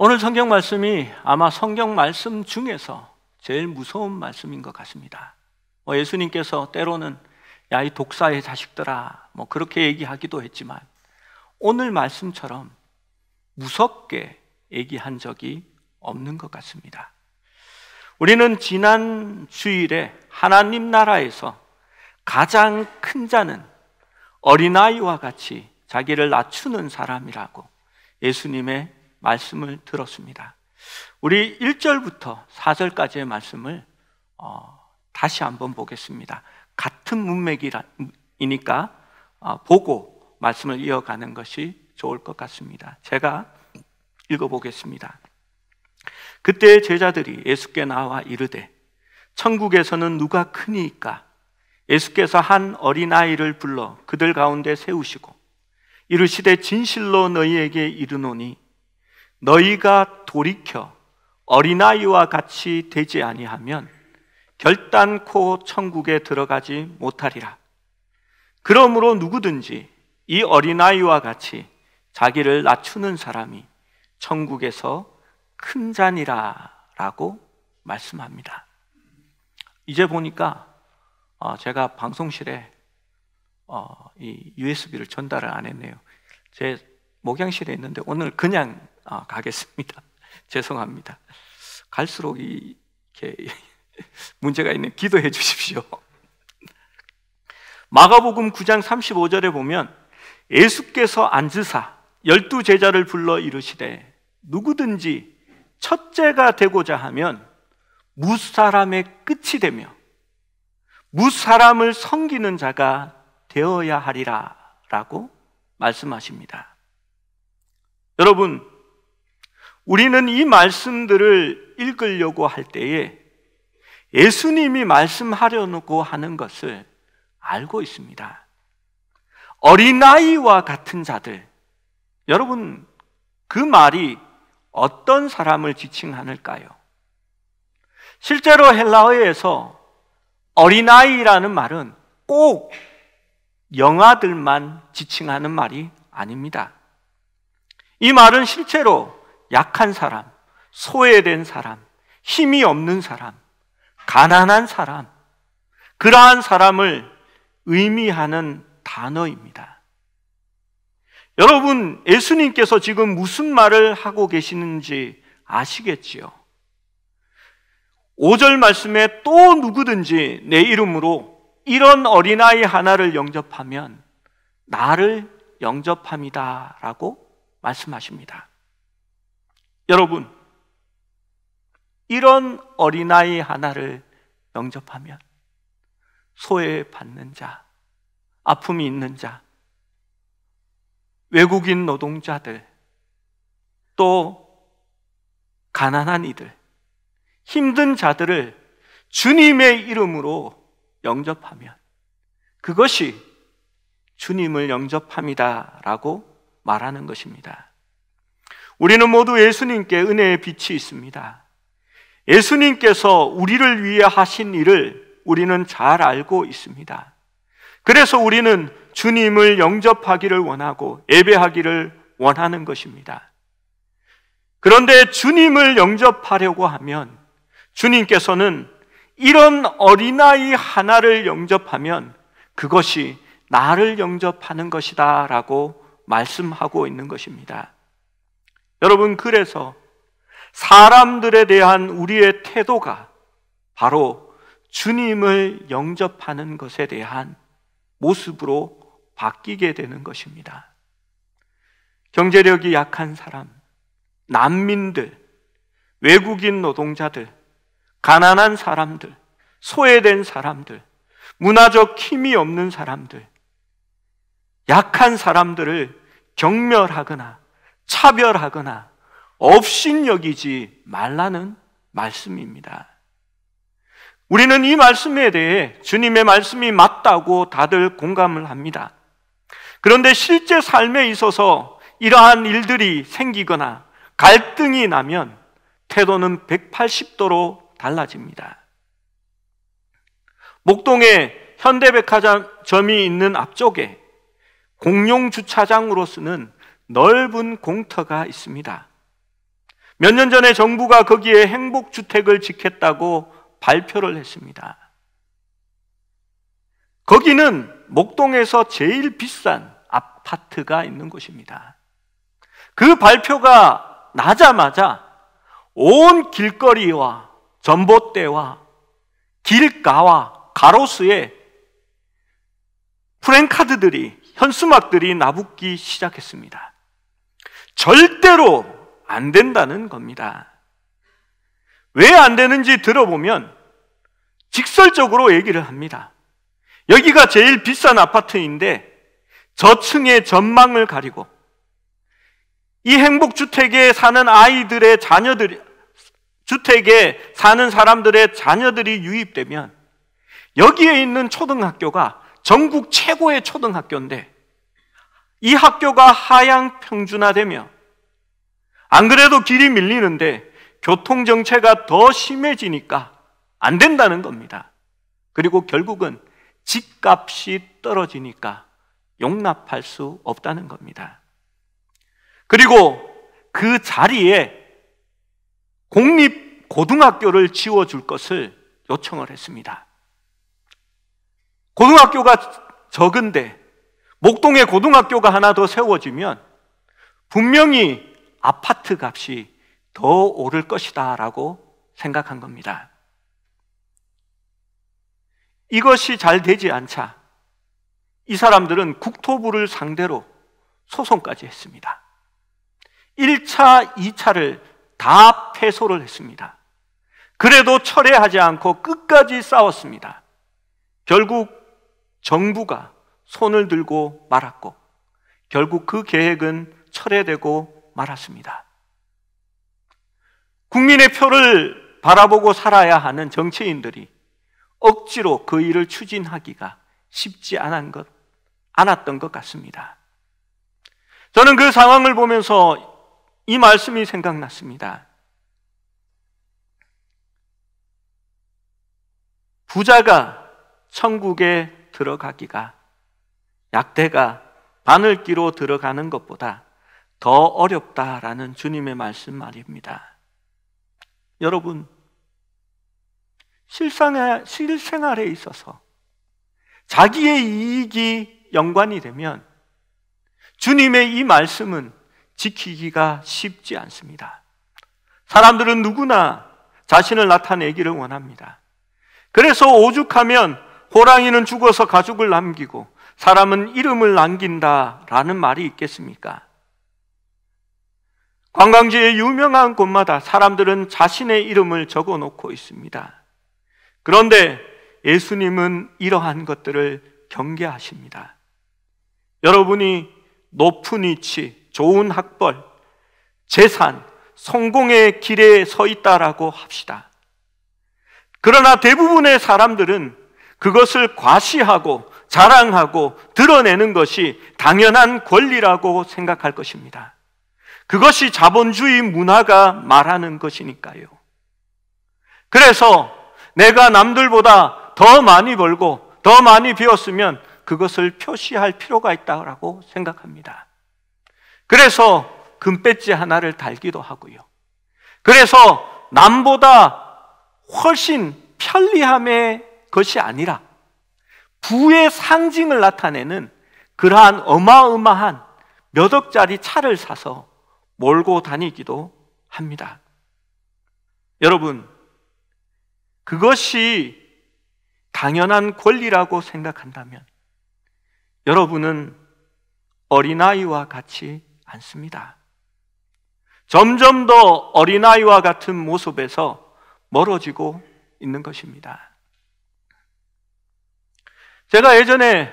오늘 성경 말씀이 아마 성경 말씀 중에서 제일 무서운 말씀인 것 같습니다. 예수님께서 때로는 야, 이 독사의 자식들아 그렇게 얘기하기도 했지만 오늘 말씀처럼 무섭게 얘기한 적이 없는 것 같습니다. 우리는 지난 주일에 하나님 나라에서 가장 큰 자는 어린아이와 같이 자기를 낮추는 사람이라고 예수님의 말씀을 들었습니다. 우리 1절부터 4절까지의 말씀을 다시 한번 보겠습니다. 같은 문맥이니까 보고 말씀을 이어가는 것이 좋을 것 같습니다. 제가 읽어보겠습니다. 그때 제자들이 예수께 나와 이르되 천국에서는 누가 크니이까? 예수께서 한 어린아이를 불러 그들 가운데 세우시고 이르시되 진실로 너희에게 이르노니 너희가 돌이켜 어린아이와 같이 되지 아니하면 결단코 천국에 들어가지 못하리라. 그러므로 누구든지 이 어린아이와 같이 자기를 낮추는 사람이 천국에서 큰 자니라 라고 말씀합니다. 이제 보니까 제가 방송실에 이 USB를 전달을 안 했네요. 제 목양실에 있는데 오늘 그냥 가겠습니다. 죄송합니다. 갈수록 이렇게 문제가 있는 기도해 주십시오. 마가복음 9장 35절에 보면 예수께서 앉으사 12제자를 불러 이르시되 누구든지 첫째가 되고자 하면 무사람의 끝이 되며 무사람을 섬기는 자가 되어야 하리라 라고 말씀하십니다. 여러분, 우리는 이 말씀들을 읽으려고 할 때에 예수님이 말씀하려고 하는 것을 알고 있습니다. 어린아이와 같은 자들, 여러분, 그 말이 어떤 사람을 지칭하는가요? 실제로 헬라어에서 어린아이라는 말은 꼭 영아들만 지칭하는 말이 아닙니다. 이 말은 실제로 약한 사람, 소외된 사람, 힘이 없는 사람, 가난한 사람, 그러한 사람을 의미하는 단어입니다. 여러분, 예수님께서 지금 무슨 말을 하고 계시는지 아시겠지요? 5절 말씀에 또 누구든지 내 이름으로 이런 어린아이 하나를 영접하면 나를 영접합니다 라고 말씀하십니다. 여러분, 이런 어린아이 하나를 영접하면 소외받는 자, 아픔이 있는 자, 외국인 노동자들, 또 가난한 이들, 힘든 자들을 주님의 이름으로 영접하면 그것이 주님을 영접합니다 라고 말하는 것입니다. 우리는 모두 예수님께 은혜의 빛이 있습니다. 예수님께서 우리를 위해 하신 일을 우리는 잘 알고 있습니다. 그래서 우리는 주님을 영접하기를 원하고 예배하기를 원하는 것입니다. 그런데 주님을 영접하려고 하면 주님께서는 이런 어린아이 하나를 영접하면 그것이 나를 영접하는 것이다 라고 말씀하고 있는 것입니다. 여러분, 그래서 사람들에 대한 우리의 태도가 바로 주님을 영접하는 것에 대한 모습으로 바뀌게 되는 것입니다. 경제력이 약한 사람, 난민들, 외국인 노동자들, 가난한 사람들, 소외된 사람들, 문화적 힘이 없는 사람들, 약한 사람들을 경멸하거나 차별하거나 업신여기지 말라는 말씀입니다. 우리는 이 말씀에 대해 주님의 말씀이 맞다고 다들 공감을 합니다. 그런데 실제 삶에 있어서 이러한 일들이 생기거나 갈등이 나면 태도는 180도로 달라집니다. 목동에 현대백화점이 있는 앞쪽에 공용 주차장으로 쓰는 넓은 공터가 있습니다. 몇 년 전에 정부가 거기에 행복주택을 짓겠다고 발표를 했습니다. 거기는 목동에서 제일 비싼 아파트가 있는 곳입니다. 그 발표가 나자마자 온 길거리와 전봇대와 길가와 가로수에 프랜카드들이, 현수막들이 나붙기 시작했습니다. 절대로 안 된다는 겁니다. 왜 안 되는지 들어보면 직설적으로 얘기를 합니다. 여기가 제일 비싼 아파트인데 저층의 전망을 가리고 이 행복주택에 사는 아이들의 자녀들이, 주택에 사는 사람들의 자녀들이 유입되면 여기에 있는 초등학교가 전국 최고의 초등학교인데 이 학교가 하향 평준화되며 안 그래도 길이 밀리는데 교통정체가 더 심해지니까 안 된다는 겁니다. 그리고 결국은 집값이 떨어지니까 용납할 수 없다는 겁니다. 그리고 그 자리에 공립고등학교를 지어줄 것을 요청을 했습니다. 고등학교가 적은데 목동에 고등학교가 하나 더 세워지면 분명히 아파트 값이 더 오를 것이다 라고 생각한 겁니다. 이것이 잘 되지 않자 이 사람들은 국토부를 상대로 소송까지 했습니다. 1차, 2차를 다 패소를 했습니다. 그래도 철회하지 않고 끝까지 싸웠습니다. 결국 정부가 손을 들고 말았고 결국 그 계획은 철회되고 말았습니다. 국민의 표를 바라보고 살아야 하는 정치인들이 억지로 그 일을 추진하기가 쉽지 않았던 것 같습니다. 저는 그 상황을 보면서 이 말씀이 생각났습니다. 부자가 천국에 들어가기가 약대가 바늘기로 들어가는 것보다 더 어렵다라는 주님의 말씀 말입니다. 여러분, 실생활에 있어서 자기의 이익이 연관이 되면 주님의 이 말씀은 지키기가 쉽지 않습니다. 사람들은 누구나 자신을 나타내기를 원합니다. 그래서 오죽하면 호랑이는 죽어서 가죽을 남기고 사람은 이름을 남긴다라는 말이 있겠습니까? 관광지의 유명한 곳마다 사람들은 자신의 이름을 적어 놓고 있습니다. 그런데 예수님은 이러한 것들을 경계하십니다. 여러분이 높은 위치, 좋은 학벌, 재산, 성공의 길에 서 있다라고 합시다. 그러나 대부분의 사람들은 그것을 과시하고 자랑하고 드러내는 것이 당연한 권리라고 생각할 것입니다. 그것이 자본주의 문화가 말하는 것이니까요. 그래서 내가 남들보다 더 많이 벌고 더 많이 배웠으면 그것을 표시할 필요가 있다고 생각합니다. 그래서 금배지 하나를 달기도 하고요. 그래서 남보다 훨씬 편리함의 것이 아니라 부의 상징을 나타내는 그러한 어마어마한 몇 억짜리 차를 사서 몰고 다니기도 합니다. 여러분, 그것이 당연한 권리라고 생각한다면 여러분은 어린아이와 같지 않습니다. 점점 더 어린아이와 같은 모습에서 멀어지고 있는 것입니다. 제가 예전에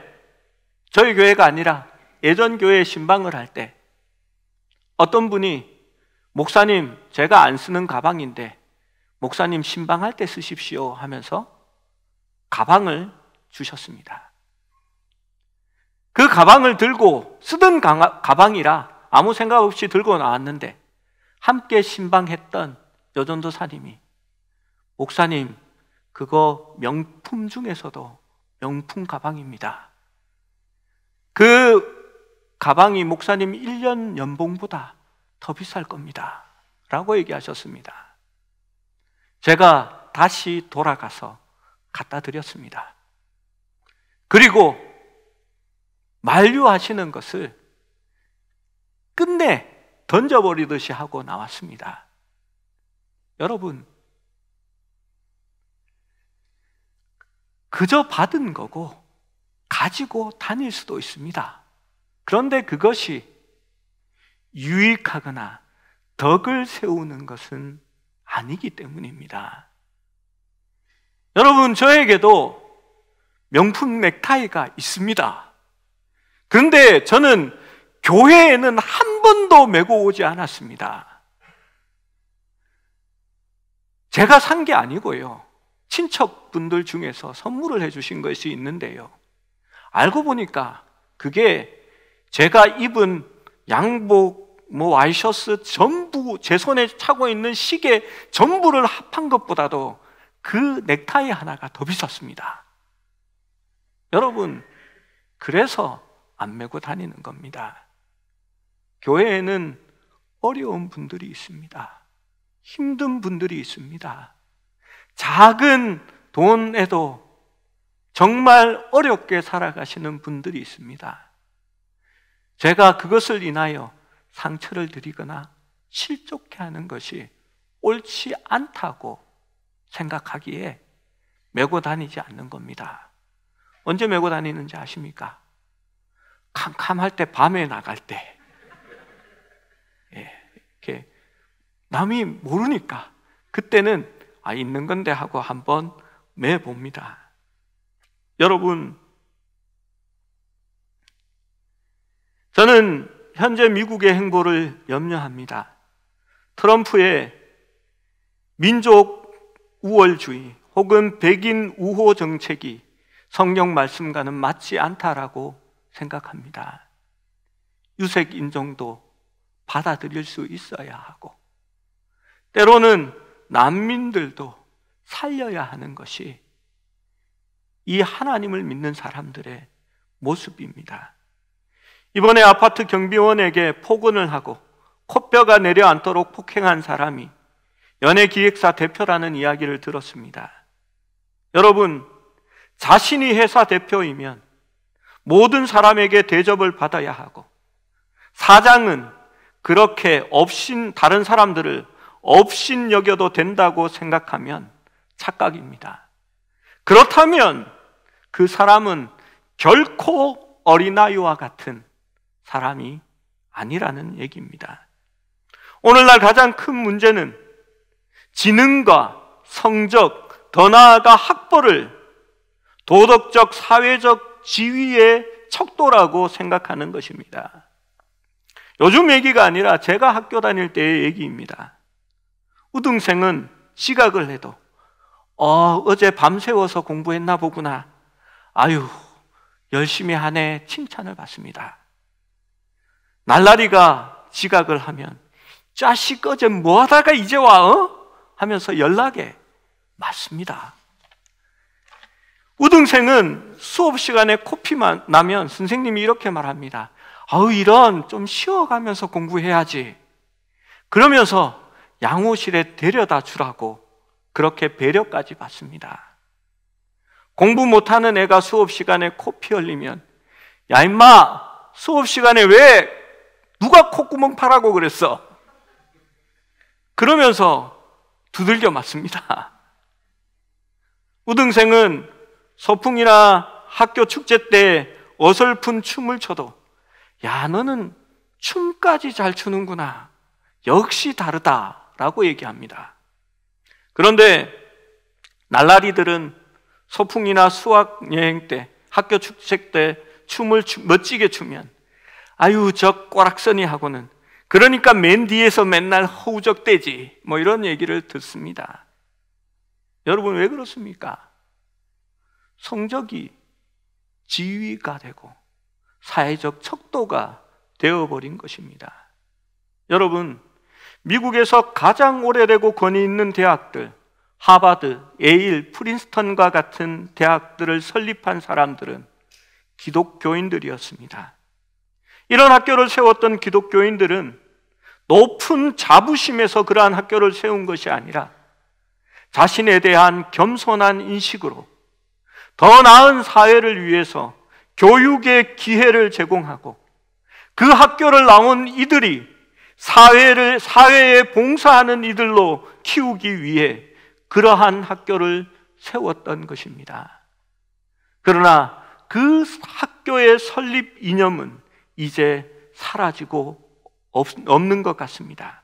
저희 교회가 아니라 예전 교회에 신방을 할 때 어떤 분이 목사님, 제가 안 쓰는 가방인데 목사님 신방할 때 쓰십시오 하면서 가방을 주셨습니다. 그 가방을 들고 쓰던 가방이라 아무 생각 없이 들고 나왔는데 함께 신방했던 여전도사님이 목사님, 그거 명품 중에서도 명품 가방입니다. 그 가방이 목사님 1년 연봉보다 더 비쌀 겁니다 라고 얘기하셨습니다. 제가 다시 돌아가서 갖다 드렸습니다. 그리고 만류하시는 것을 끝내 던져버리듯이 하고 나왔습니다. 여러분, 그저 받은 거고 가지고 다닐 수도 있습니다. 그런데 그것이 유익하거나 덕을 세우는 것은 아니기 때문입니다. 여러분, 저에게도 명품 넥타이가 있습니다. 그런데 저는 교회에는 한 번도 메고 오지 않았습니다. 제가 산 게 아니고요, 친척분들 중에서 선물을 해주신 것이 있는데요, 알고 보니까 그게 제가 입은 양복, 와이셔츠 전부, 제 손에 차고 있는 시계 전부를 합한 것보다도 그 넥타이 하나가 더 비쌌습니다. 여러분, 그래서 안 메고 다니는 겁니다. 교회에는 어려운 분들이 있습니다. 힘든 분들이 있습니다. 작은 돈에도 정말 어렵게 살아가시는 분들이 있습니다. 제가 그것을 인하여 상처를 드리거나 실족해 하는 것이 옳지 않다고 생각하기에 메고 다니지 않는 겁니다. 언제 메고 다니는지 아십니까? 캄캄할 때, 밤에 나갈 때, 이렇게 남이 모르니까 그때는 있는 건데 하고 한번 매봅니다. 여러분, 저는 현재 미국의 행보를 염려합니다. 트럼프의 민족 우월주의 혹은 백인 우호 정책이 성경 말씀과는 맞지 않다라고 생각합니다. 유색 인종도 받아들일 수 있어야 하고, 때로는 난민들도 살려야 하는 것이 이 하나님을 믿는 사람들의 모습입니다. 이번에 아파트 경비원에게 폭언을 하고 코뼈가 내려앉도록 폭행한 사람이 연예기획사 대표라는 이야기를 들었습니다. 여러분, 자신이 회사 대표이면 모든 사람에게 대접을 받아야 하고, 사장은 그렇게 다른 사람들을 업신 여겨도 된다고 생각하면 착각입니다. 그렇다면 그 사람은 결코 어린아이와 같은 사람이 아니라는 얘기입니다. 오늘날 가장 큰 문제는 지능과 성적, 더 나아가 학벌을 도덕적, 사회적 지위의 척도라고 생각하는 것입니다. 요즘 얘기가 아니라 제가 학교 다닐 때의 얘기입니다. 우등생은 지각을 해도 어제 밤새워서 공부했나 보구나, 아유 열심히 하네, 칭찬을 받습니다. 날라리가 지각을 하면 자식 어제 뭐 하다가 이제 와? 하면서 연락에 맞습니다. 우등생은 수업 시간에 코피만 나면 선생님이 이렇게 말합니다. 아우, 이런 좀 쉬어가면서 공부해야지. 그러면서 양호실에 데려다 주라고 그렇게 배려까지 받습니다. 공부 못하는 애가 수업 시간에 코피 흘리면, 야 임마, 수업 시간에 왜 누가 콧구멍 파라고 그랬어? 그러면서 두들겨 맞습니다. 우등생은 소풍이나 학교 축제 때 어설픈 춤을 춰도, 야 너는 춤까지 잘 추는구나, 역시 다르다라고 얘기합니다. 그런데 날라리들은 소풍이나 수학여행 때, 학교 축제 때 춤을 멋지게 추면, 아유 저 꼬락서니 하고는, 그러니까 맨 뒤에서 맨날 허우적대지, 이런 얘기를 듣습니다. 여러분, 왜 그렇습니까? 성적이 지위가 되고 사회적 척도가 되어버린 것입니다. 여러분, 미국에서 가장 오래되고 권위 있는 대학들, 하버드, 예일, 프린스턴과 같은 대학들을 설립한 사람들은 기독교인들이었습니다. 이런 학교를 세웠던 기독교인들은 높은 자부심에서 그러한 학교를 세운 것이 아니라 자신에 대한 겸손한 인식으로 더 나은 사회를 위해서 교육의 기회를 제공하고 그 학교를 나온 이들이 사회에 봉사하는 이들로 키우기 위해 그러한 학교를 세웠던 것입니다. 그러나 그 학교의 설립 이념은 이제 사라지고 없는 것 같습니다.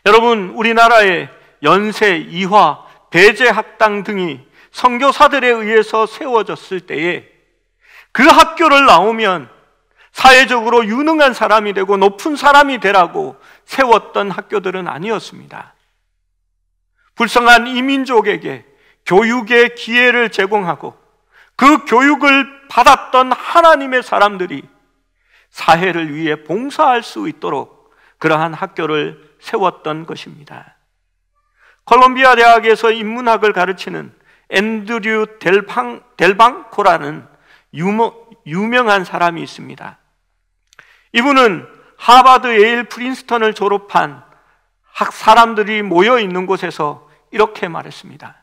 여러분, 우리나라의 연세, 이화, 배제학당 등이 선교사들에 의해서 세워졌을 때에 그 학교를 나오면 사회적으로 유능한 사람이 되고 높은 사람이 되라고 세웠던 학교들은 아니었습니다. 불쌍한 이민족에게 교육의 기회를 제공하고 그 교육을 받았던 하나님의 사람들이 사회를 위해 봉사할 수 있도록 그러한 학교를 세웠던 것입니다. 콜롬비아 대학에서 인문학을 가르치는 앤드류 델방코라는 유명한 사람이 있습니다. 이분은 하버드, 예일, 프린스턴을 졸업한 사람들이 모여 있는 곳에서 이렇게 말했습니다.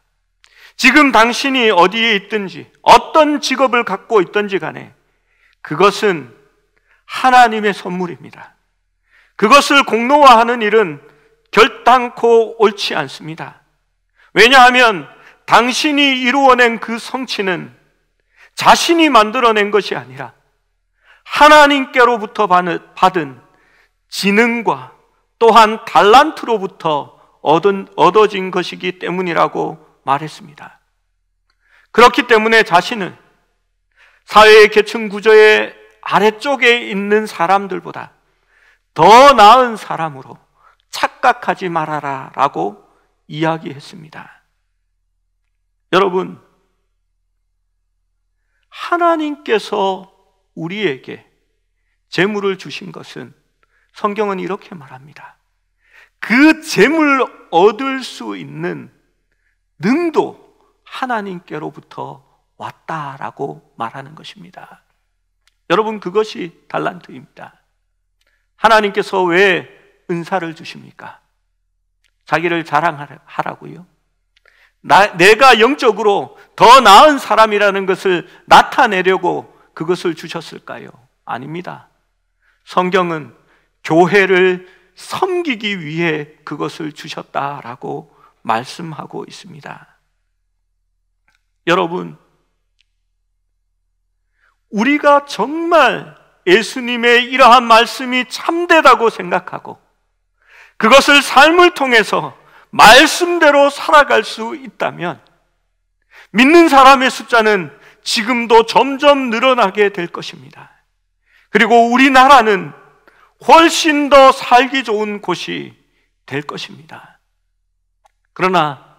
지금 당신이 어디에 있든지 어떤 직업을 갖고 있든지 간에 그것은 하나님의 선물입니다. 그것을 공로화하는 일은 결단코 옳지 않습니다. 왜냐하면 당신이 이루어낸 그 성취는 자신이 만들어낸 것이 아니라 하나님께로부터 받은 지능과 또한 달란트로부터 얻어진 것이기 때문이라고 말했습니다. 그렇기 때문에 자신은 사회의 계층 구조의 아래쪽에 있는 사람들보다 더 나은 사람으로 착각하지 말아라 라고 이야기했습니다. 여러분, 하나님께서 우리에게 재물을 주신 것은 성경은 이렇게 말합니다. 그 재물 얻을 수 있는 능도 하나님께로부터 왔다라고 말하는 것입니다. 여러분, 그것이 달란트입니다. 하나님께서 왜 은사를 주십니까? 자기를 자랑하라고요? 내가 영적으로 더 나은 사람이라는 것을 나타내려고 그것을 주셨을까요? 아닙니다. 성경은 교회를 섬기기 위해 그것을 주셨다라고 말씀하고 있습니다. 여러분, 우리가 정말 예수님의 이러한 말씀이 참되다고 생각하고 그것을 삶을 통해서 말씀대로 살아갈 수 있다면 믿는 사람의 숫자는 지금도 점점 늘어나게 될 것입니다. 그리고 우리나라는 훨씬 더 살기 좋은 곳이 될 것입니다. 그러나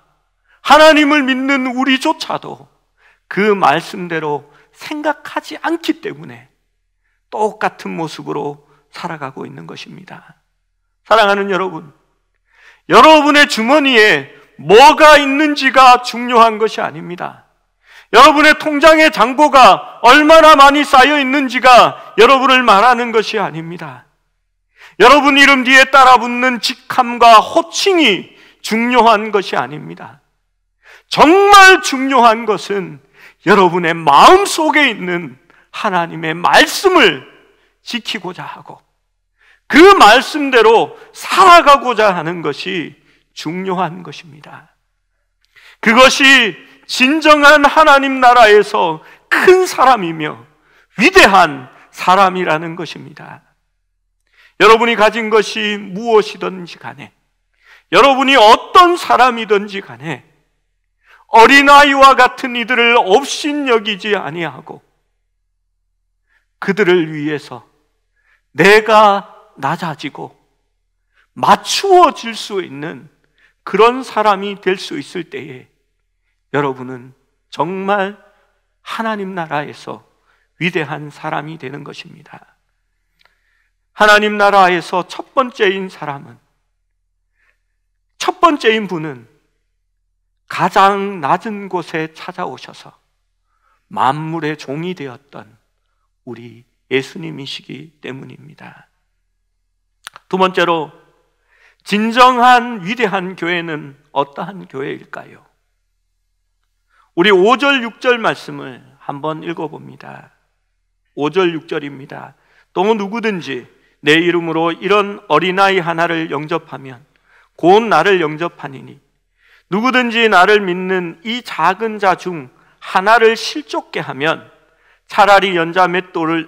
하나님을 믿는 우리조차도 그 말씀대로 생각하지 않기 때문에 똑같은 모습으로 살아가고 있는 것입니다. 사랑하는 여러분, 여러분의 주머니에 뭐가 있는지가 중요한 것이 아닙니다. 여러분의 통장의 잔고가 얼마나 많이 쌓여 있는지가 여러분을 말하는 것이 아닙니다. 여러분 이름 뒤에 따라붙는 직함과 호칭이 중요한 것이 아닙니다. 정말 중요한 것은 여러분의 마음 속에 있는 하나님의 말씀을 지키고자 하고 그 말씀대로 살아가고자 하는 것이 중요한 것입니다. 그것이 진정한 하나님 나라에서 큰 사람이며 위대한 사람이라는 것입니다. 여러분이 가진 것이 무엇이든지 간에, 여러분이 어떤 사람이든지 간에 어린아이와 같은 이들을 업신여기지 아니하고 그들을 위해서 내가 낮아지고 맞추어질 수 있는 그런 사람이 될 수 있을 때에 여러분은 정말 하나님 나라에서 위대한 사람이 되는 것입니다. 하나님 나라에서 첫 번째인 분은 가장 낮은 곳에 찾아오셔서 만물의 종이 되었던 우리 예수님이시기 때문입니다. 두 번째로, 진정한 위대한 교회는 어떠한 교회일까요? 우리 5절, 6절 말씀을 한번 읽어봅니다. 5절, 6절입니다. 또 누구든지 내 이름으로 이런 어린아이 하나를 영접하면 곧 나를 영접하니니 누구든지 나를 믿는 이 작은 자 중 하나를 실족게 하면 차라리 연자맷돌이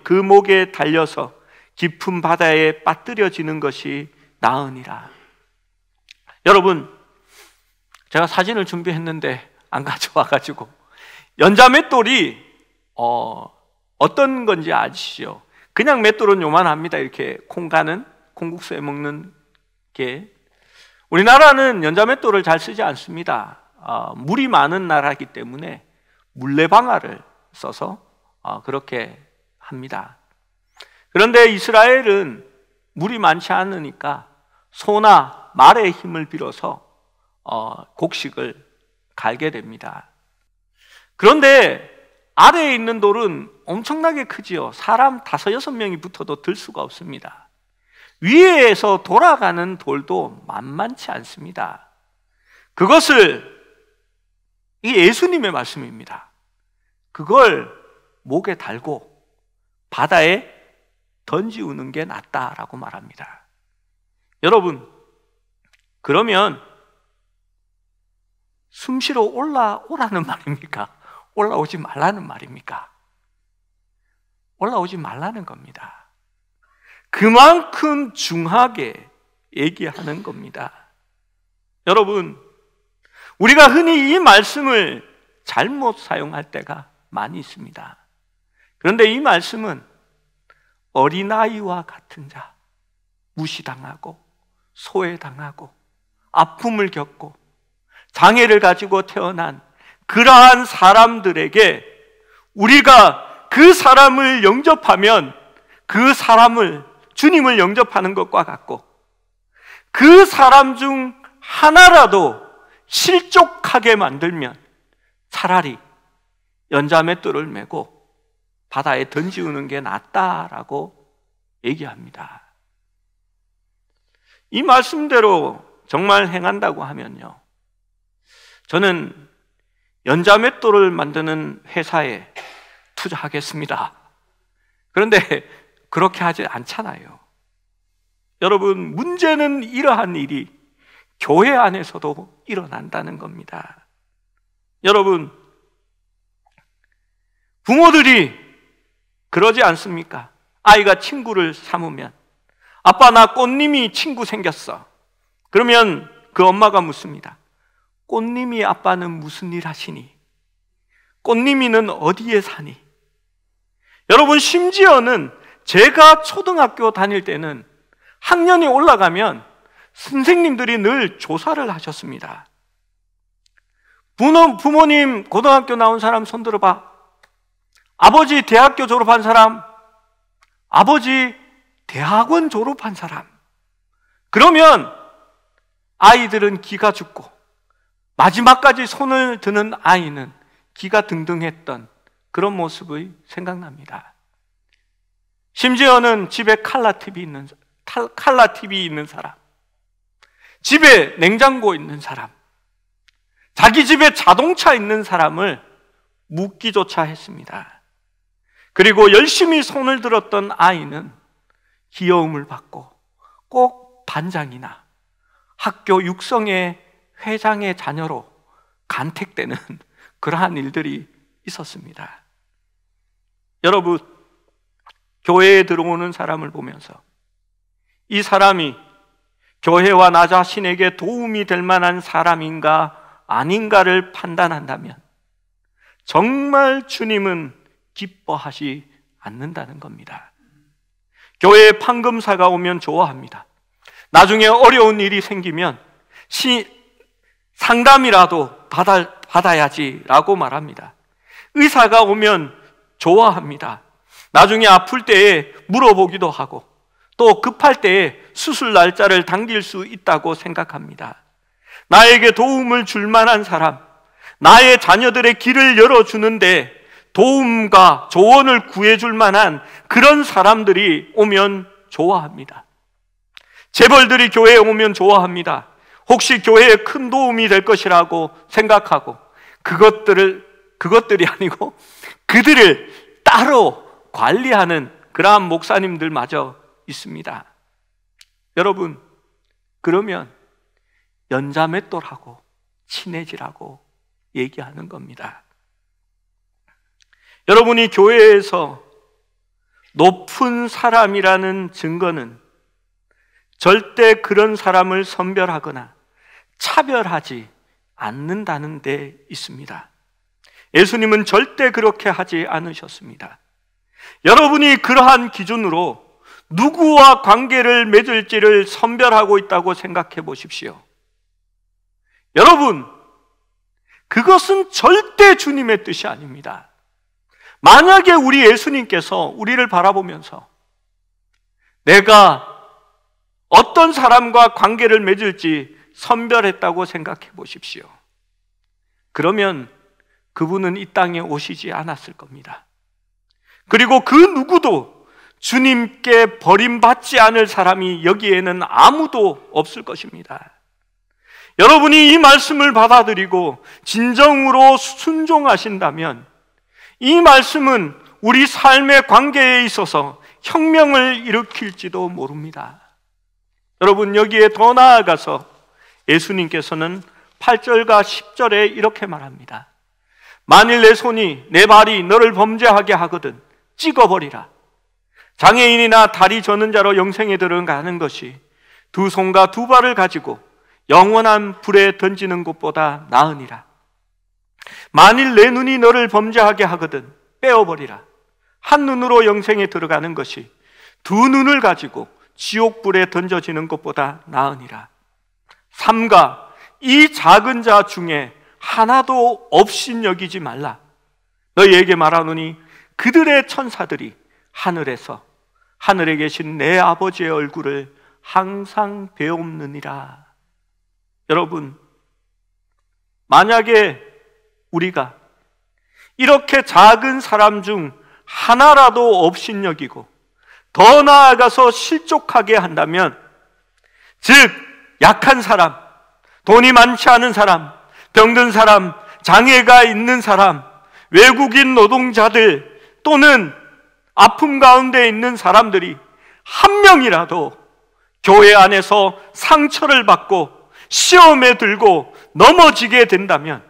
그 목에 달려서 깊은 바다에 빠뜨려지는 것이 나으니라. 여러분, 제가 사진을 준비했는데 안 가져와가지고, 연자맷돌이 어떤 건지 아시죠? 그냥 맷돌은 요만합니다. 이렇게 콩국수에 먹는 게. 우리나라는 연자맷돌을 잘 쓰지 않습니다. 물이 많은 나라이기 때문에 물레방아를 써서 그렇게 합니다. 그런데 이스라엘은 물이 많지 않으니까 소나 말의 힘을 빌어서 곡식을 갈게 됩니다. 그런데 아래에 있는 돌은 엄청나게 크지요. 사람 5, 6명이 붙어도 들 수가 없습니다. 위에서 돌아가는 돌도 만만치 않습니다. 그것을, 이 예수님의 말씀입니다. 그걸 목에 달고 바다에 던지우는 게 낫다라고 말합니다. 여러분, 그러면 숨쉬러 올라오라는 말입니까? 올라오지 말라는 말입니까? 올라오지 말라는 겁니다. 그만큼 중하게 얘기하는 겁니다. 여러분, 우리가 흔히 이 말씀을 잘못 사용할 때가 많이 있습니다. 그런데 이 말씀은 어린아이와 같은 자, 무시당하고 소외당하고 아픔을 겪고 장애를 가지고 태어난 그러한 사람들에게 우리가 그 사람을 영접하면 그 사람을, 주님을 영접하는 것과 같고, 그 사람 중 하나라도 실족하게 만들면 차라리 연자맷돌을 메고 바다에 던지우는 게 낫다라고 얘기합니다. 이 말씀대로 정말 행한다고 하면요, 저는 연자맷돌을 만드는 회사에 투자하겠습니다. 그런데 그렇게 하지 않잖아요. 여러분, 문제는 이러한 일이 교회 안에서도 일어난다는 겁니다. 여러분, 부모들이 그러지 않습니까? 아이가 친구를 삼으면, 아빠 나 꽃님이 친구 생겼어. 그러면 그 엄마가 묻습니다. 꽃님이 아빠는 무슨 일 하시니? 꽃님이는 어디에 사니? 여러분, 심지어는 제가 초등학교 다닐 때는 학년이 올라가면 선생님들이 늘 조사를 하셨습니다. 부모님 고등학교 나온 사람 손 들어봐. 아버지 대학교 졸업한 사람, 아버지 대학원 졸업한 사람. 그러면 아이들은 기가 죽고 마지막까지 손을 드는 아이는 기가 등등했던 그런 모습이 생각납니다. 심지어는 집에 칼라 TV 있는 사람, 집에 냉장고 있는 사람, 자기 집에 자동차 있는 사람을 묻기조차 했습니다. 그리고 열심히 손을 들었던 아이는 귀여움을 받고 꼭 반장이나 학교 육성의 회장의 자녀로 간택되는 그러한 일들이 있었습니다. 여러분, 교회에 들어오는 사람을 보면서 이 사람이 교회와 나 자신에게 도움이 될 만한 사람인가 아닌가를 판단한다면 정말 주님은 기뻐하지 않는다는 겁니다. 교회에 판검사가 오면 좋아합니다. 나중에 어려운 일이 생기면 상담이라도 받아야지라고 말합니다. 의사가 오면 좋아합니다. 나중에 아플 때에 물어보기도 하고 또 급할 때에 수술 날짜를 당길 수 있다고 생각합니다. 나에게 도움을 줄 만한 사람, 나의 자녀들의 길을 열어주는데 도움과 조언을 구해줄 만한 그런 사람들이 오면 좋아합니다. 재벌들이 교회에 오면 좋아합니다. 혹시 교회에 큰 도움이 될 것이라고 생각하고 그것들이 아니고 그들을 따로 관리하는 그러한 목사님들마저 있습니다. 여러분, 그러면 연자맷돌하고 친해지라고 얘기하는 겁니다. 여러분이 교회에서 높은 사람이라는 증거는 절대 그런 사람을 선별하거나 차별하지 않는다는 데 있습니다. 예수님은 절대 그렇게 하지 않으셨습니다. 여러분이 그러한 기준으로 누구와 관계를 맺을지를 선별하고 있다고 생각해 보십시오. 여러분, 그것은 절대 주님의 뜻이 아닙니다. 만약에 우리 예수님께서 우리를 바라보면서 내가 어떤 사람과 관계를 맺을지 선별했다고 생각해 보십시오. 그러면 그분은 이 땅에 오시지 않았을 겁니다. 그리고 그 누구도 주님께 버림받지 않을 사람이 여기에는 아무도 없을 것입니다. 여러분이 이 말씀을 받아들이고 진정으로 순종하신다면 이 말씀은 우리 삶의 관계에 있어서 혁명을 일으킬지도 모릅니다. 여러분, 여기에 더 나아가서 예수님께서는 8절과 10절에 이렇게 말합니다. 만일 내 손이 내 발이 너를 범죄하게 하거든 찍어버리라. 장애인이나 다리 저는 자로 영생에 들어가는 것이 두 손과 두 발을 가지고 영원한 불에 던지는 것보다 나으니라. 만일 내 눈이 너를 범죄하게 하거든 빼어버리라. 한 눈으로 영생에 들어가는 것이 두 눈을 가지고 지옥불에 던져지는 것보다 나으니라. 삼가 이 작은 자 중에 하나도 업신여기지 말라. 너희에게 말하노니 그들의 천사들이 하늘에서 하늘에 계신 내 아버지의 얼굴을 항상 배옵느니라. 여러분, 만약에 우리가 이렇게 작은 사람 중 하나라도 업신여기고 더 나아가서 실족하게 한다면, 즉 약한 사람, 돈이 많지 않은 사람, 병든 사람, 장애가 있는 사람, 외국인 노동자들 또는 아픔 가운데 있는 사람들이 한 명이라도 교회 안에서 상처를 받고 시험에 들고 넘어지게 된다면,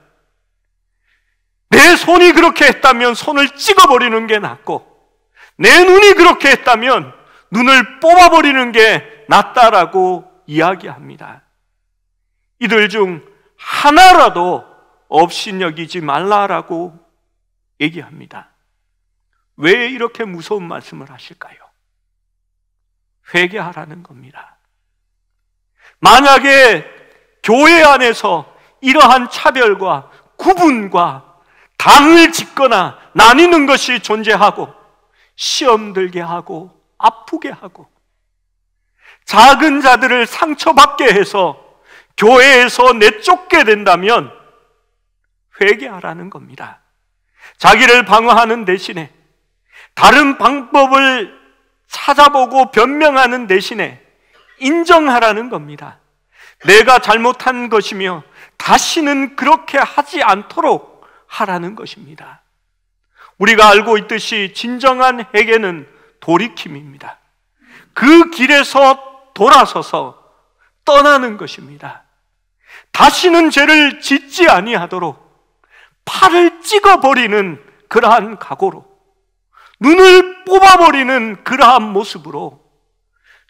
내 손이 그렇게 했다면 손을 찍어버리는 게 낫고 내 눈이 그렇게 했다면 눈을 뽑아버리는 게 낫다라고 이야기합니다. 이들 중 하나라도 업신여기지 말라라고 얘기합니다. 왜 이렇게 무서운 말씀을 하실까요? 회개하라는 겁니다. 만약에 교회 안에서 이러한 차별과 구분과 당을 짓거나 나뉘는 것이 존재하고 시험 들게 하고 아프게 하고 작은 자들을 상처받게 해서 교회에서 내쫓게 된다면 회개하라는 겁니다. 자기를 방어하는 대신에 다른 방법을 찾아보고 변명하는 대신에 인정하라는 겁니다. 내가 잘못한 것이며 다시는 그렇게 하지 않도록 하라는 것입니다. 우리가 알고 있듯이 진정한 회개는 돌이킴입니다. 그 길에서 돌아서서 떠나는 것입니다. 다시는 죄를 짓지 아니하도록 팔을 찍어버리는 그러한 각오로, 눈을 뽑아버리는 그러한 모습으로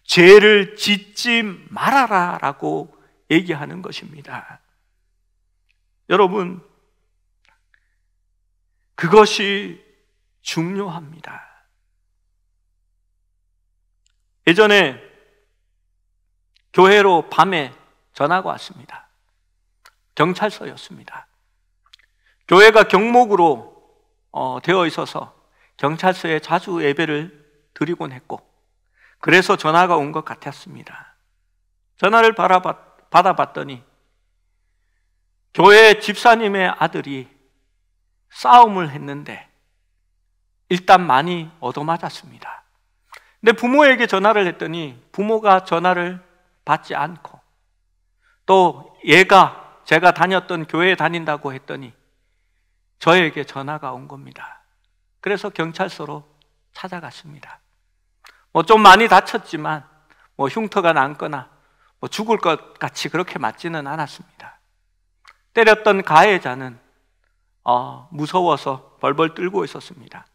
죄를 짓지 말아라라고 얘기하는 것입니다. 여러분, 그것이 중요합니다. 예전에 교회로 밤에 전화가 왔습니다. 경찰서였습니다. 교회가 경목으로 되어 있어서 경찰서에 자주 예배를 드리곤 했고, 그래서 전화가 온 것 같았습니다. 전화를 받아봤더니 교회 집사님의 아들이 싸움을 했는데 일단 많이 얻어맞았습니다. 근데 부모에게 전화를 했더니 부모가 전화를 받지 않고, 또 제가 다녔던 교회에 다닌다고 했더니 저에게 전화가 온 겁니다. 그래서 경찰서로 찾아갔습니다. 좀 많이 다쳤지만 흉터가 남거나 죽을 것 같이 그렇게 맞지는 않았습니다. 때렸던 가해자는 무서워서 벌벌 떨고 있었습니다.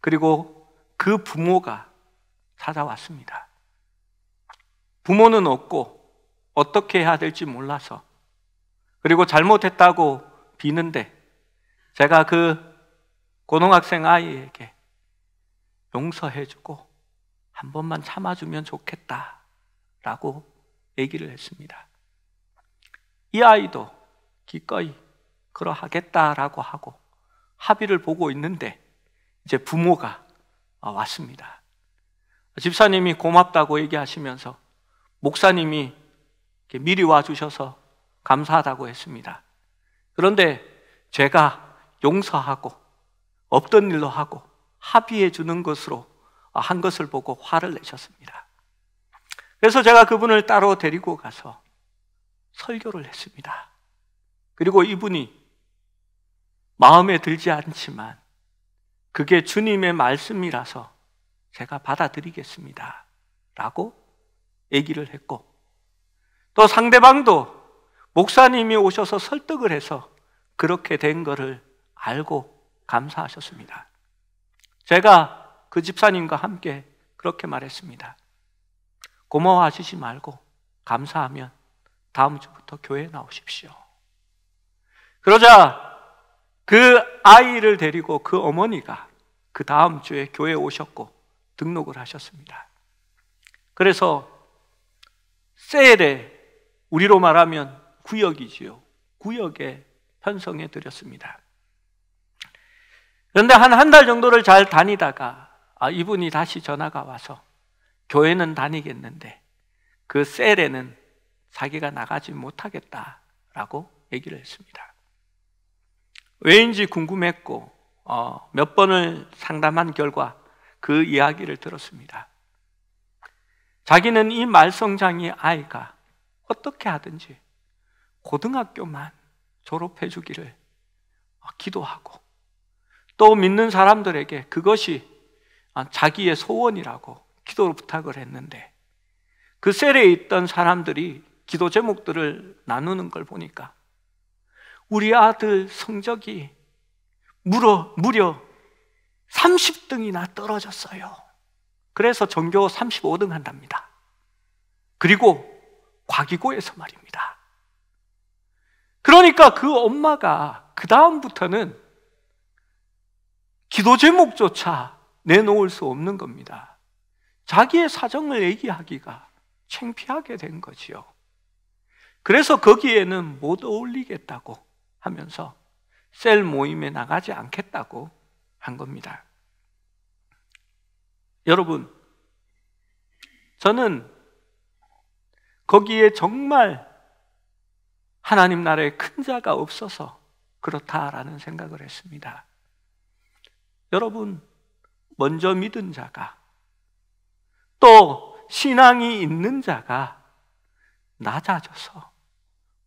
그리고 그 부모가 찾아왔습니다. 부모는 없고 어떻게 해야 될지 몰라서, 그리고 잘못했다고 비는데 제가 그 고등학생 아이에게 용서해주고 한 번만 참아주면 좋겠다라고 얘기를 했습니다. 이 아이도 기꺼이 그러하겠다라고 하고 합의를 보고 있는데 이제 부모가 왔습니다. 집사님이 고맙다고 얘기하시면서 목사님이 미리 와주셔서 감사하다고 했습니다. 그런데 제가 용서하고 없던 일로 하고 합의해 주는 것으로 한 것을 보고 화를 내셨습니다. 그래서 제가 그분을 따로 데리고 가서 설교를 했습니다. 그리고 이분이 마음에 들지 않지만 그게 주님의 말씀이라서 제가 받아들이겠습니다 라고 얘기를 했고, 또 상대방도 목사님이 오셔서 설득을 해서 그렇게 된 거를 알고 감사하셨습니다. 제가 그 집사님과 함께 그렇게 말했습니다. 고마워하시지 말고 감사하면 다음 주부터 교회에 나오십시오. 그러자 그 아이를 데리고 그 어머니가 그 다음 주에 교회에 오셨고 등록을 하셨습니다. 그래서 셀에, 우리로 말하면 구역이지요, 구역에 편성해 드렸습니다. 그런데 한 달 정도를 잘 다니다가 이분이 다시 전화가 와서 교회는 다니겠는데 그 셀에는 자기가 나가지 못하겠다라고 얘기를 했습니다. 왜인지 궁금했고 몇 번을 상담한 결과 그 이야기를 들었습니다. 자기는 이 말썽장이 아이가 어떻게 하든지 고등학교만 졸업해 주기를 기도하고, 또 믿는 사람들에게 그것이 자기의 소원이라고 기도로 부탁을 했는데, 그 셀에 있던 사람들이 기도 제목들을 나누는 걸 보니까 우리 아들 성적이 무려 30등이나 떨어졌어요. 그래서 전교 35등 한답니다. 그리고 과기고에서 말입니다. 그러니까 그 엄마가 그 다음부터는 기도 제목조차 내놓을 수 없는 겁니다. 자기의 사정을 얘기하기가 창피하게 된 거지요. 그래서 거기에는 못 어울리겠다고 하면서 셀 모임에 나가지 않겠다고 한 겁니다. 여러분, 저는 거기에 정말 하나님 나라에 큰 자가 없어서 그렇다라는 생각을 했습니다. 여러분, 먼저 믿은 자가, 또 신앙이 있는 자가 낮아져서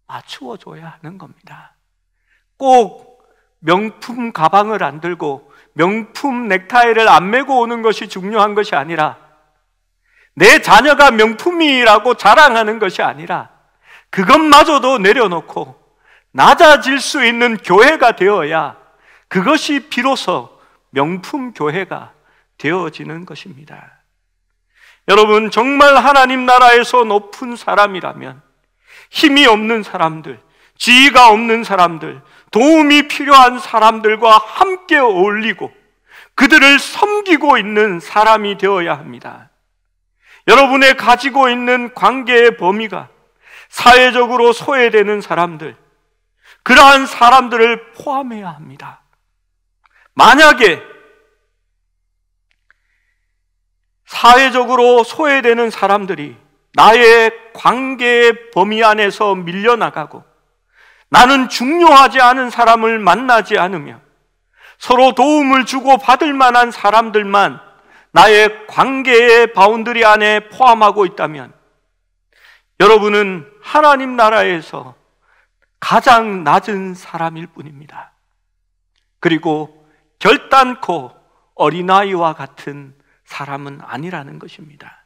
맞추어 줘야 하는 겁니다. 꼭 명품 가방을 안 들고 명품 넥타이를 안 메고 오는 것이 중요한 것이 아니라, 내 자녀가 명품이라고 자랑하는 것이 아니라 그것마저도 내려놓고 낮아질 수 있는 교회가 되어야 그것이 비로소 명품 교회가 되어지는 것입니다. 여러분, 정말 하나님 나라에서 높은 사람이라면 힘이 없는 사람들, 지위가 없는 사람들, 도움이 필요한 사람들과 함께 어울리고 그들을 섬기고 있는 사람이 되어야 합니다. 여러분의 가지고 있는 관계의 범위가 사회적으로 소외되는 사람들, 그러한 사람들을 포함해야 합니다. 만약에 사회적으로 소외되는 사람들이 나의 관계의 범위 안에서 밀려나가고 나는 중요하지 않은 사람을 만나지 않으며 서로 도움을 주고 받을 만한 사람들만 나의 관계의 바운더리 안에 포함하고 있다면 여러분은 하나님 나라에서 가장 낮은 사람일 뿐입니다. 그리고 결단코 어린아이와 같은 사람은 아니라는 것입니다.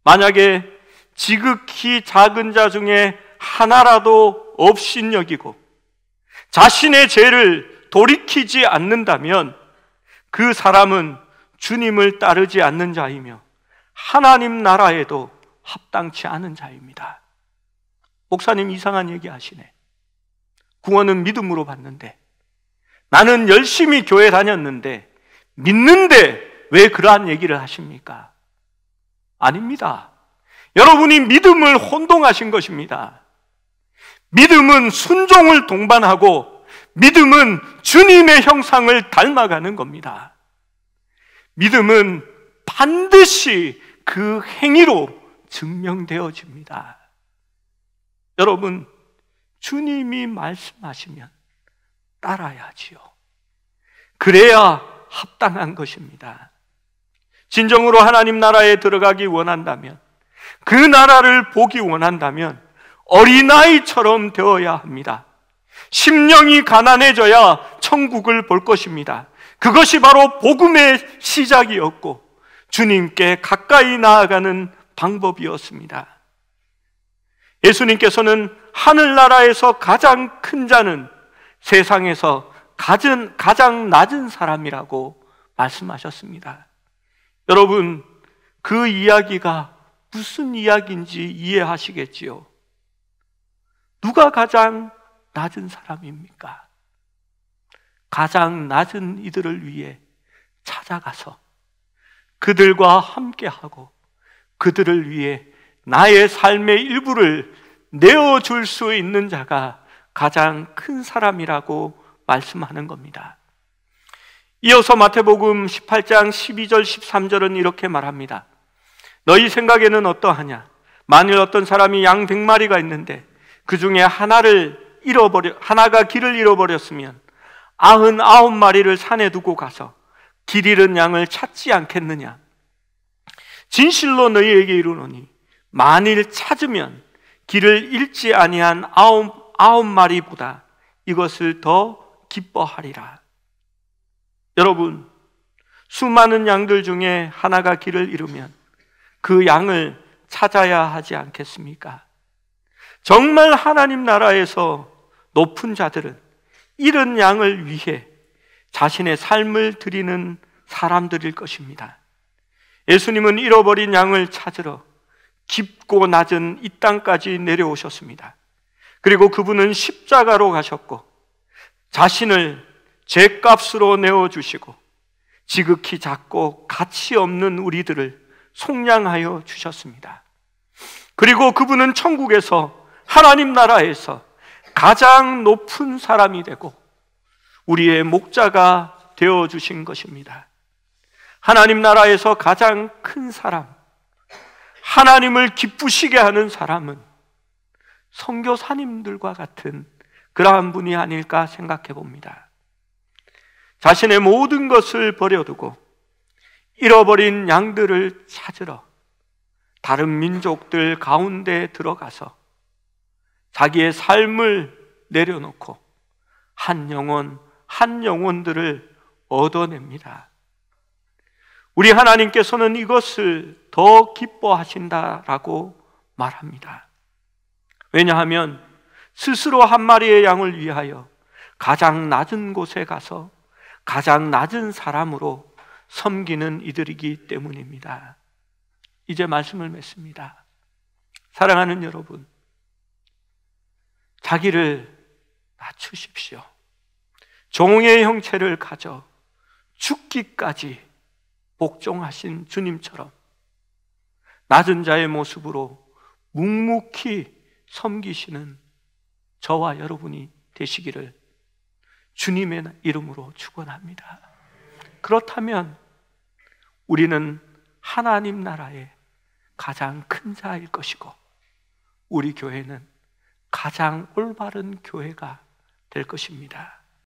만약에 지극히 작은 자 중에 하나라도 업신여기고 자신의 죄를 돌이키지 않는다면 그 사람은 주님을 따르지 않는 자이며 하나님 나라에도 합당치 않은 자입니다. 목사님 이상한 얘기 하시네. 구원은 믿음으로 받는데 나는 열심히 교회 다녔는데 믿는데 왜 그러한 얘기를 하십니까? 아닙니다. 여러분이 믿음을 혼동하신 것입니다. 믿음은 순종을 동반하고 믿음은 주님의 형상을 닮아가는 겁니다. 믿음은 반드시 그 행위로 증명되어집니다. 여러분, 주님이 말씀하시면 따라야지요. 그래야 합당한 것입니다. 진정으로 하나님 나라에 들어가기 원한다면, 그 나라를 보기 원한다면 어린아이처럼 되어야 합니다. 심령이 가난해져야 천국을 볼 것입니다. 그것이 바로 복음의 시작이었고 주님께 가까이 나아가는 방법이었습니다. 예수님께서는 하늘나라에서 가장 큰 자는 세상에서 가장 낮은 사람이라고 말씀하셨습니다. 여러분, 그 이야기가 무슨 이야기인지 이해하시겠지요? 누가 가장 낮은 사람입니까? 가장 낮은 이들을 위해 찾아가서 그들과 함께하고 그들을 위해 나의 삶의 일부를 내어줄 수 있는 자가 가장 큰 사람이라고 말씀하는 겁니다. 이어서 마태복음 18장 12절 13절은 이렇게 말합니다. 너희 생각에는 어떠하냐? 만일 어떤 사람이 양 100마리가 있는데 그 중에 하나가 길을 잃어버렸으면 99마리를 산에 두고 가서 길 잃은 양을 찾지 않겠느냐? 진실로 너희에게 이르노니 만일 찾으면 길을 잃지 아니한 99마리보다 이것을 더 기뻐하리라. 여러분, 수많은 양들 중에 하나가 길을 잃으면 그 양을 찾아야 하지 않겠습니까? 정말 하나님 나라에서 높은 자들은 잃은 양을 위해 자신의 삶을 드리는 사람들일 것입니다. 예수님은 잃어버린 양을 찾으러 깊고 낮은 이 땅까지 내려오셨습니다. 그리고 그분은 십자가로 가셨고 자신을 죄값으로 내어주시고 지극히 작고 가치 없는 우리들을 속량하여 주셨습니다. 그리고 그분은 천국에서 하나님 나라에서 가장 높은 사람이 되고 우리의 목자가 되어주신 것입니다. 하나님 나라에서 가장 큰 사람, 하나님을 기쁘시게 하는 사람은 선교사님들과 같은 그러한 분이 아닐까 생각해 봅니다. 자신의 모든 것을 버려두고 잃어버린 양들을 찾으러 다른 민족들 가운데 들어가서 자기의 삶을 내려놓고 한 영혼들을 얻어냅니다. 우리 하나님께서는 이것을 더 기뻐하신다라고 말합니다. 왜냐하면 스스로 한 마리의 양을 위하여 가장 낮은 곳에 가서 가장 낮은 사람으로 섬기는 이들이기 때문입니다. 이제 말씀을 맺습니다. 사랑하는 여러분, 자기를 낮추십시오. 종의 형체를 가져 죽기까지 복종하신 주님처럼 낮은 자의 모습으로 묵묵히 섬기시는 저와 여러분이 되시기를 주님의 이름으로 축원합니다. 그렇다면 우리는 하나님 나라의 가장 큰 자일 것이고 우리 교회는 가장 올바른 교회가 될 것입니다.